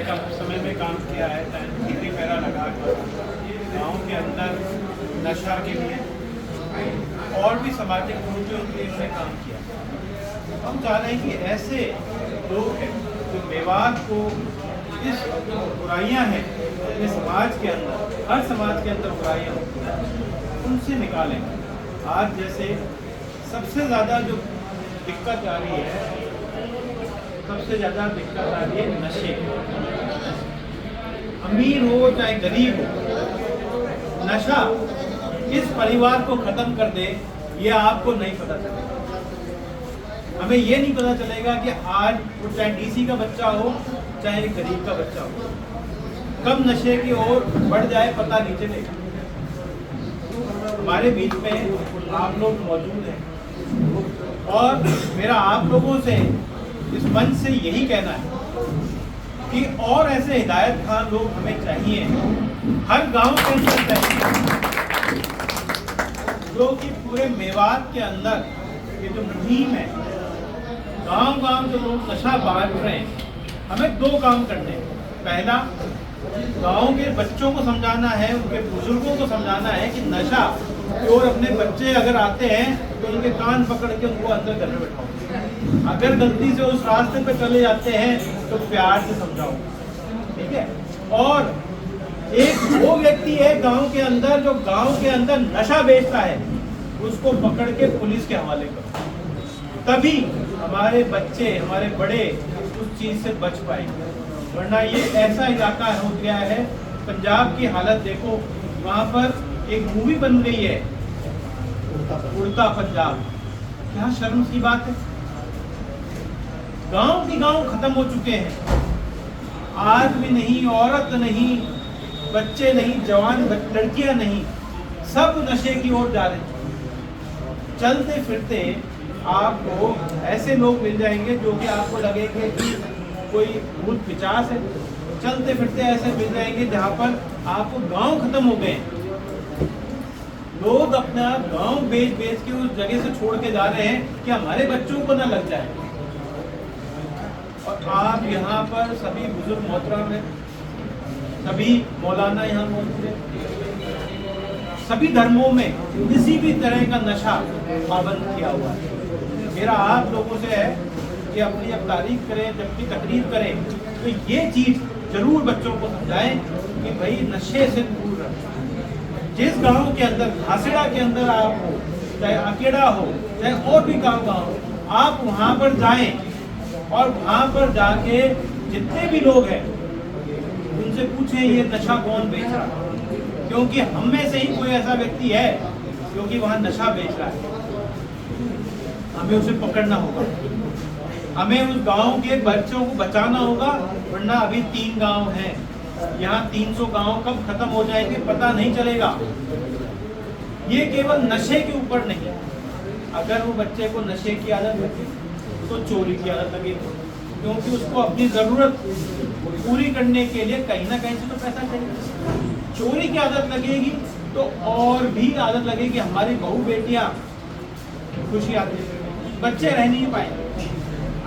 कम समय में काम किया है, डिग्री पैरा लगा कर गाँव के अंदर नशा के लिए और भी सामाजिक मुद्दों के लिए उन्होंने काम किया। हम चाह रहे हैं कि ऐसे लोग हैं जो मेवात को इस बुराइयां हैं अपने समाज के अंदर, हर समाज के अंदर बुराइयां होती हैं, उनसे निकालें। आज जैसे सबसे ज़्यादा जो दिक्कत आ रही है, सबसे ज़्यादा दिक्कत आ रही है नशे। अमीर हो चाहे गरीब हो, नशा इस परिवार को खत्म कर दे ये आपको नहीं पता चलेगा। हमें ये नहीं पता चलेगा कि आज वो चाहे डीसी का बच्चा हो चाहे गरीब का बच्चा हो, कब नशे की ओर बढ़ जाए पता नहीं चलेगा। हमारे बीच में आप लोग मौजूद हैं और मेरा आप लोगों से इस मंच से यही कहना है कि और ऐसे हिदायत खान लोग हमें चाहिए, हर गांव के अंदर चाहिए, जो कि पूरे मेवात के अंदर ये जो मुहिम है, गांव-गांव जो लोग नशा बांट रहे हैं, हमें दो काम करने हैं। पहला, गांव के बच्चों को समझाना है, उनके बुजुर्गों को समझाना है कि नशा और अपने बच्चे अगर आते हैं तो उनके कान पकड़ के उनको अंदर घर में बैठाओ। अगर गलती से उस रास्ते पे चले जाते हैं तो प्यार से समझाओ, ठीक है। और एक वो व्यक्ति है गांव के अंदर जो गांव के अंदर नशा बेचता है, उसको पकड़ के पुलिस के हवाले करो, तभी हमारे बच्चे, हमारे बड़े उस चीज से बच पाएंगे। वरना ये ऐसा इलाका हो गया है, पंजाब की हालत देखो, वहाँ पर एक मूवी बन गई है उड़ता पंजाब। क्या शर्म की बात है, गांव के गांव खत्म हो चुके हैं। आदमी नहीं, औरत नहीं, बच्चे नहीं, जवान लड़कियां नहीं, सब नशे की ओर जा रहे हैं। चलते फिरते आपको ऐसे लोग मिल जाएंगे जो कि आपको लगेंगे कि कोई भूत पिचास है। चलते फिरते ऐसे मिल जाएंगे जहाँ पर आपको गांव खत्म हो गए, लोग अपना गांव बेच के उस जगह से छोड़ के जा रहे हैं कि हमारे बच्चों को ना लग जाए। और आप यहाँ पर सभी बुजुर्ग मोहतरम हैं, सभी मौलाना यहाँ मौजूद हैं, सभी धर्मों में किसी भी तरह का नशा पाबंद किया हुआ है। मेरा आप लोगों से है कि अपनी जब तारीफ करें, जब भी तकरीर करें, तो ये चीज़ जरूर बच्चों को समझाएं कि भाई नशे से दूर रहें। जिस गांव के अंदर, घासेड़ा के अंदर आप हो, चाहे अकेड़ा हो, चाहे और भी गांव हो, आप वहाँ पर जाएं और वहाँ पर जाके जितने भी लोग हैं उनसे पूछें ये नशा कौन बेच रहा है, क्योंकि हम में से ही कोई ऐसा व्यक्ति है जो कि वहाँ नशा बेच रहा है। हमें उसे पकड़ना होगा, हमें उस गांव के बच्चों को बचाना होगा, वरना अभी 3 गांव हैं, यहाँ 300 गांव कब खत्म हो जाएंगे पता नहीं चलेगा। ये केवल नशे के ऊपर नहीं, अगर वो बच्चे को नशे की आदत लगे तो चोरी की आदत लगेगी, क्योंकि उसको अपनी ज़रूरत पूरी करने के लिए कहीं ना कहीं से तो पैसा चाहिए। चोरी की आदत लगेगी तो और भी आदत लगेगी, हमारी बहू बेटियाँ खुशी आती है, बच्चे रह नहीं पाएंगे।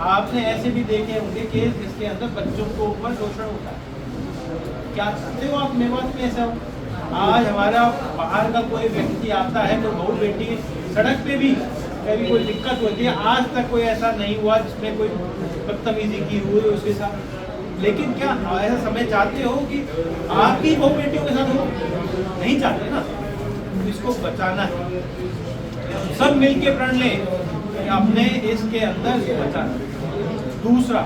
आपने ऐसे भी देखे होंगे केस जिसके अंदर बच्चों को ऊपर शोषण होता है। क्या चाहते हो आप मेवात में ऐसा हो? आज हमारा बाहर का कोई व्यक्ति आता है, कोई बहू बेटी सड़क पे भी कभी कोई दिक्कत होती है, आज तक कोई ऐसा नहीं हुआ जिसमें कोई बदतमीजी की हुई उसके साथ। लेकिन क्या ऐसा समय चाहते हो कि आपकी बहू बेटियों के साथ हो? नहीं चाहते ना। इसको बचाना है, सब मिलके प्रण लें कि अपने इसके अंदर से बचाना। दूसरा,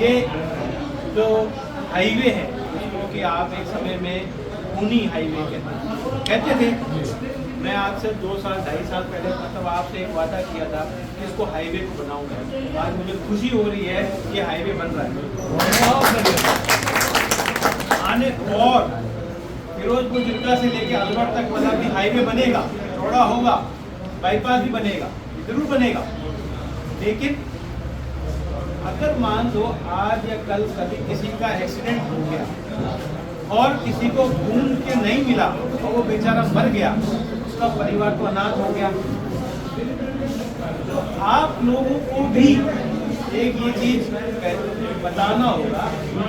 ये जो हाईवे है, क्योंकि आप एक समय में खूनी हाईवे कहते थे, मैं आपसे 2 साल 2.5 साल पहले मतलब आपसे एक वादा किया था कि इसको हाईवे को बनाऊंगा। आज मुझे खुशी हो रही है कि हाईवे बन रहा है। आने और फिरोजपुर जिला से लेके अलवर तक मतलब कि हाईवे बनेगा, चौड़ा होगा, बाईपास भी बनेगा, जरूर बनेगा। लेकिन अगर मान लो आज या कल कभी किसी का एक्सीडेंट हो गया और किसी को ढूंढ के नहीं मिला और वो बेचारा मर गया, उसका परिवार तो अनाथ हो गया। तो आप लोगों को भी एक ये चीज बताना होगा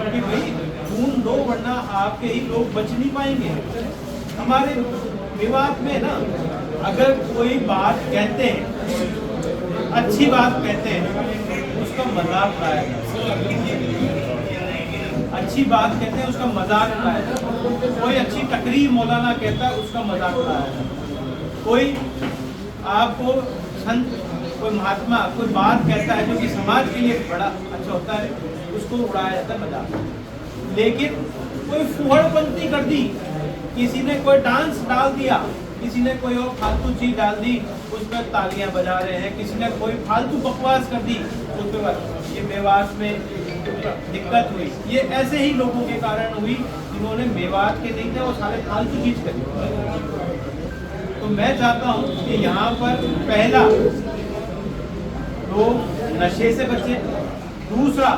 कि भाई खून दो, वरना आपके ही लोग बच नहीं पाएंगे। हमारे विवाद में ना अगर कोई बात कहते हैं, अच्छी बात कहते हैं, उसका मजाक उड़ाया जाता है। अच्छी बात कहते हैं उसका मजाक उड़ाया जाता है। कोई अच्छी तकरीर मौलाना कहता है उसका मजाक उड़ाया जाता है। कोई आपको संत, कोई महात्मा कोई बात कहता है जो कि समाज के लिए बड़ा अच्छा होता है, उसको उड़ाया जाता है मजाक। लेकिन कोई फुहड़पंती कर दी, किसी ने कोई डांस डाल दिया, किसी ने कोई और फालतू चीज डाल दी, उस पर तालियां बजा रहे हैं, किसी ने कोई फालतू बकवास कर दी, उस पर ये मेवात में दिक्कत हुई। ये ऐसे ही लोगों के कारण हुई जिन्होंने मेवात के नहीं थे वो सारे फालतू चीज करी। तो मैं चाहता हूँ कि यहाँ पर पहला लोग नशे से बचे। दूसरा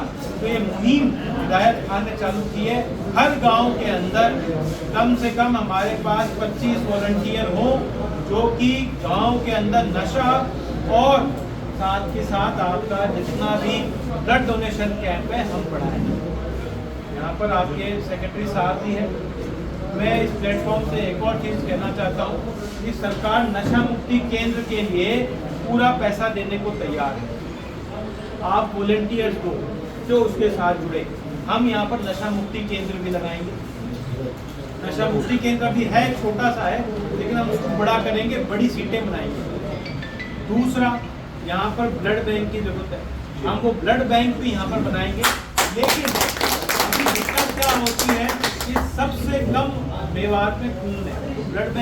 तो ये मुहिम हिदायत खान ने चालू की है, हर गांव के अंदर कम से कम हमारे पास 25 वॉलंटियर हो जो कि गांव के अंदर नशा और साथ के साथ आपका जितना भी ब्लड डोनेशन कैंप है हम बढ़ाएं। यहाँ पर आपके सेक्रेटरी साहब भी हैं। मैं इस प्लेटफॉर्म से एक और चीज़ कहना चाहता हूँ कि सरकार नशा मुक्ति केंद्र के लिए पूरा पैसा देने को तैयार है। आप वॉलंटियर्स को जो उसके साथ जुड़े, हम यहाँ पर नशा मुक्ति केंद्र भी लगाएंगे। नशा मुक्ति केंद्र अभी है, छोटा सा है, लेकिन हम उसको बड़ा करेंगे, बड़ी सीटें बनाएंगे। दूसरा, यहाँ पर ब्लड बैंक की जरूरत है, हम वो ब्लड बैंक भी यहाँ पर बनाएंगे। लेकिन अभी दिक्कत क्या होती है कि सबसे कम मेवात में खून है, ब्लड बैंक